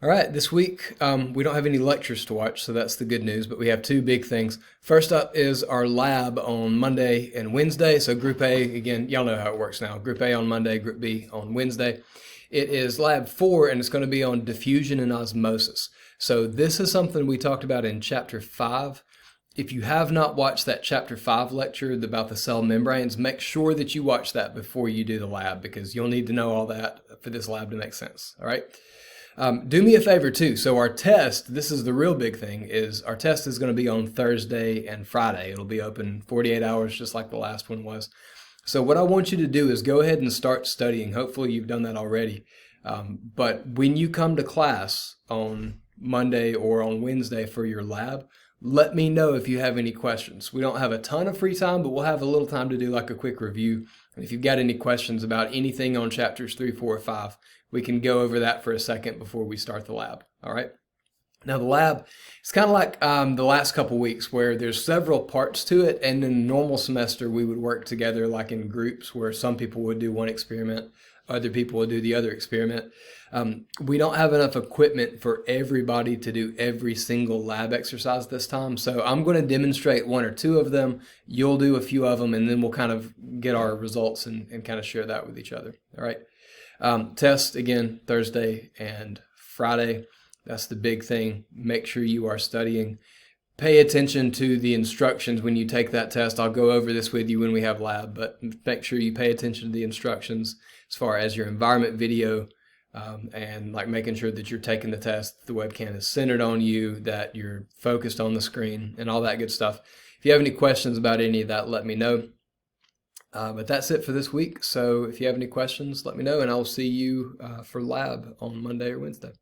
All right, this week we don't have any lectures to watch, so that's the good news, but we have two big things. First up is our lab on Monday and Wednesday. So Group A, again, y'all know how it works now. Group A on Monday, Group B on Wednesday. It is Lab 4, and it's going to be on diffusion and osmosis. So this is something we talked about in Chapter 5. If you have not watched that Chapter 5 lecture about the cell membranes, make sure that you watch that before you do the lab because you'll need to know all that for this lab to make sense, all right? Do me a favor too. So our test, this is the real big thing, is our test is going to be on Thursday and Friday. It'll be open 48 hours just like the last one was. So what I want you to do is go ahead and start studying. Hopefully you've done that already. But when you come to class on Monday or on Wednesday for your lab, let me know if you have any questions. We don't have a ton of free time, but we'll have a little time to do like a quick review. And if you've got any questions about anything on chapters 3, 4, or 5, we can go over that for a second before we start the lab. All right. Now the lab, it's kind of like the last couple weeks where there's several parts to it, and in a normal semester we would work together like in groups where some people would do one experiment, other people would do the other experiment. We don't have enough equipment for everybody to do every single lab exercise this time, so I'm going to demonstrate one or two of them. You'll do a few of them, and then we'll kind of get our results and kind of share that with each other. All right. Test again Thursday and Friday. That's the big thing. Make sure you are studying. Pay attention to the instructions when you take that test. I'll go over this with you when we have lab, but make sure you pay attention to the instructions as far as your environment video and like making sure that you're taking the test, the webcam is centered on you, that you're focused on the screen and all that good stuff. If you have any questions about any of that, let me know. But that's it for this week. So if you have any questions, let me know, and I'll see you for lab on Monday or Wednesday.